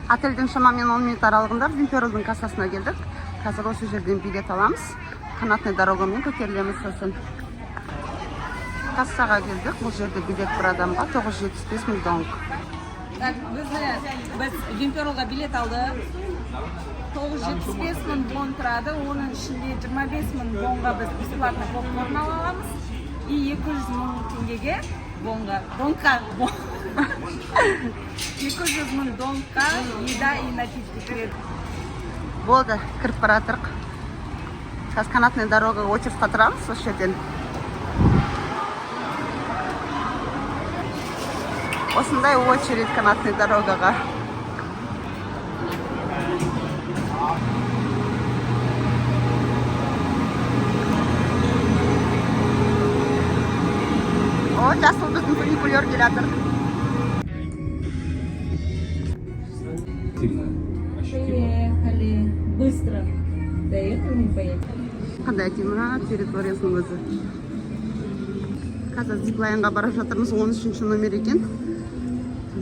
Отельден шамамен 10 минут аралығында Вимперолдың кассасына келдік. Қазір осы жерден билет аламыз. Қанатный дорогамен көтерілеміз сосын. Кассаға келдік. Бұл жерде билет бір адамға 975 мың донг. Так, біз Вимперолға билет алдық. 975 мың дон тұрады. Оның ішінде 25 мың донға біз бесплатно попкорн аламыз. И 200 мың теңгеге 200 мың донға еда и напитки кіреді. Болды, кіріп баратырық. Қазір канатный дорогаға очередьқа тұрамыз осы жерден. Осындай очередь канатный дорогаға. О, жасыл біздің фуникулер келатыр. Поехали. Быстро. Доехали, мы поехали. Қандай темір территориясының өзі. Қазір зиплайнға бара жатырмыз, 13-ші номер екен.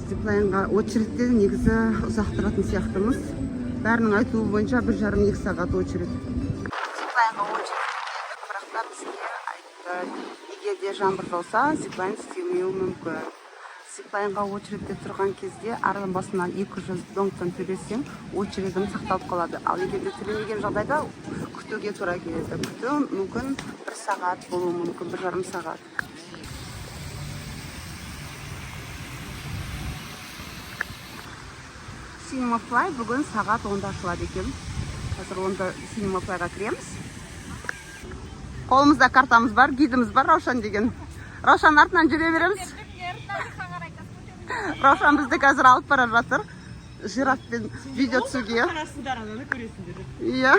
Зиплайнға очередьте негізі ұзақ тұратын сияқтымыз. Бәрінің айтуы бойынша 1,5-2 сағат очередь. Зиплайнға очередь келдік, бірақ та бізге айтты, егер де жаңбыр жауса, зиплайн істемеуі мүмкін. Зиплайнға очередьте тұрған кезде аралым басынан 200 донгтан төлесең, очередім сақталып қалады. Ал егер де төлемеген жағдайда күтуге тура келеді. Күту мүмкін 1 сағат болуы мүмкін, 1,5 сағат. Cinema Fly бүгін сағат 10-да ашылады екен. Қазір 10-да Cinema Flyға кіреміз. Қолымызда картамыз бар, гидіміз бар, Раушан деген. Раушан артынан жүре береміз. Раушан бізді қазір алып бара жатыр. Жирафпен видео түсуге. Қарасыңдар, ананы көресіңдер. Иә.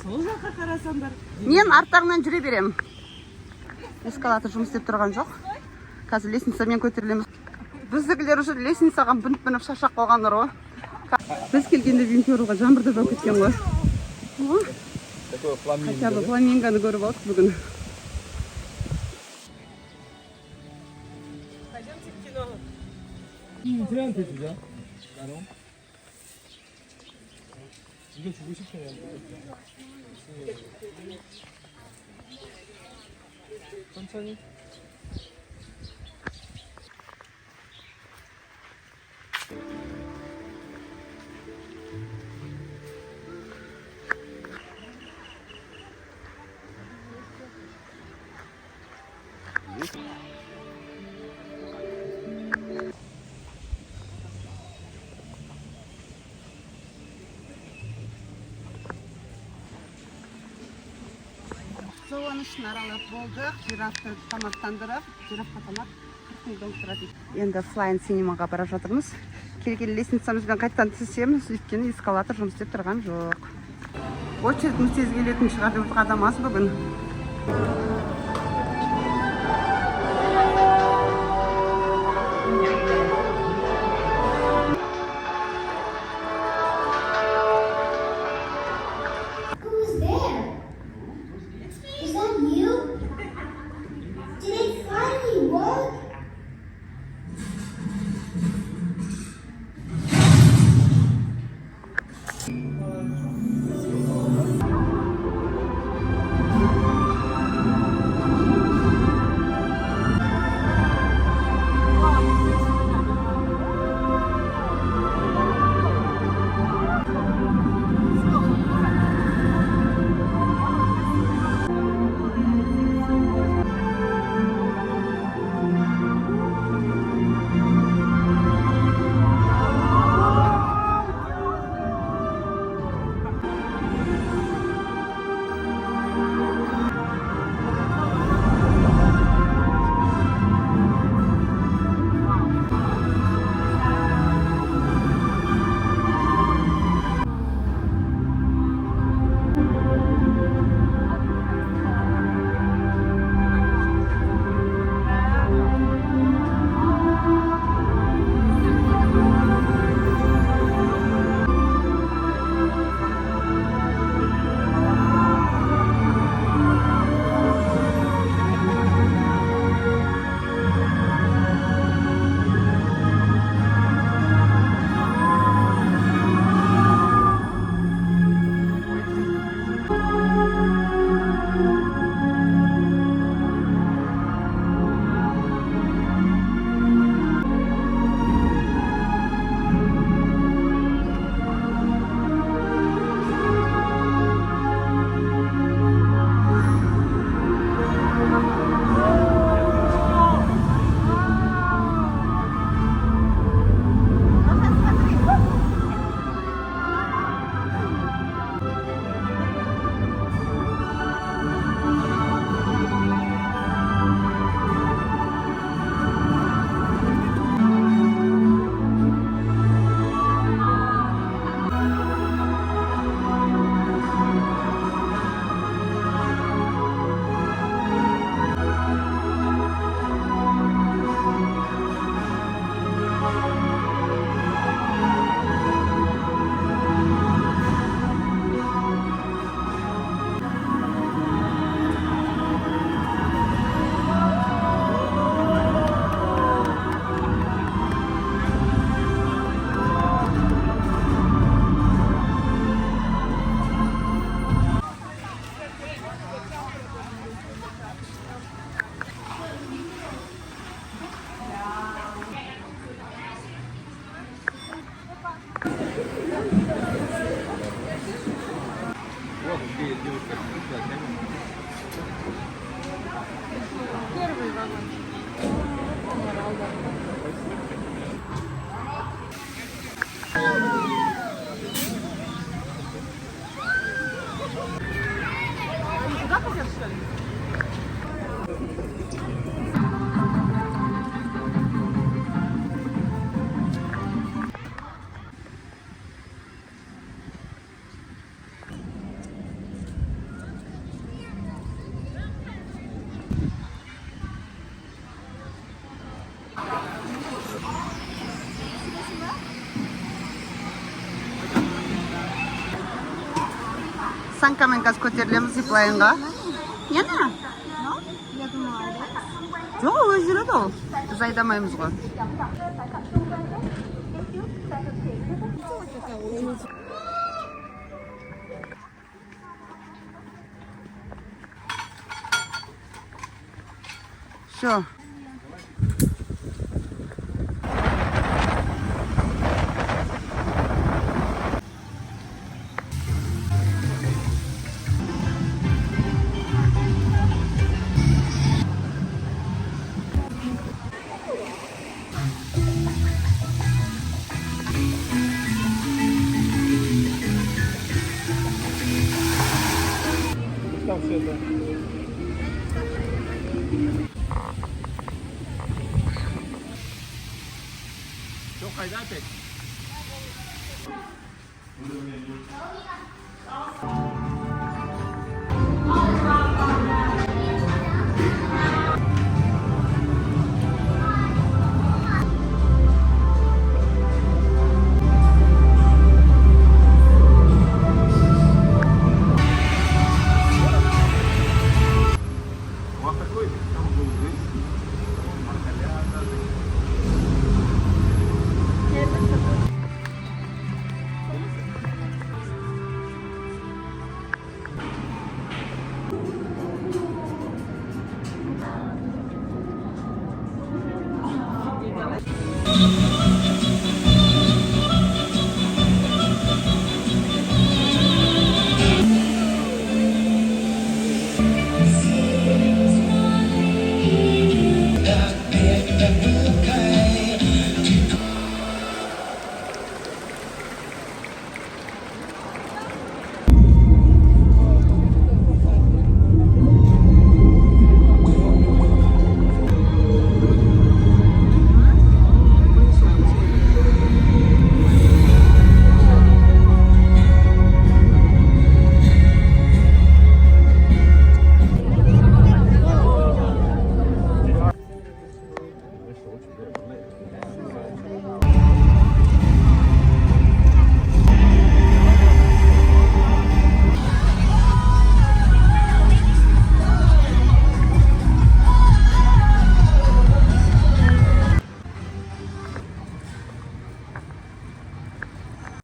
Сол жаққа қарасаңдар. Мен арттарынан жүре берем. Эскалатор жұмыс істеп тұрған жоқ. Қазір лестницамен көтерілеміз. Біздігілер уже лестницаға бүніп шашақ қалғандар ғой. Біз келгенде Вимперолға жаңбырда жауып кеткен ғой. Хотя бы фламингоны көріп алдық бүгін. Пойдемте в кино. 인트한테 주자. 나로. 이거 주고 싶으면. 천천히. Зоаны ішін аралап болдық, жирафты тамақтандырып, жирафқа тамақ 40 мың донг тұрады. Енді Flying Cinemaға бара жатырмыз. Келген лестницамызбен қайттан түсеміз, өйткені эскалатор жұмыс істеп тұрған жоқ. Очередь тез келетін шығар деп адам аз бүгін. Вот, где девушка сидит, Первый вагон. Сюда пойдем, что ли? Санкамен қазір көтерілеміз зиплайнға. Нені? Жоқ, өз жүреді ол. Біз айдамаймыз ғой. Все. там все это. Что, хайда опять?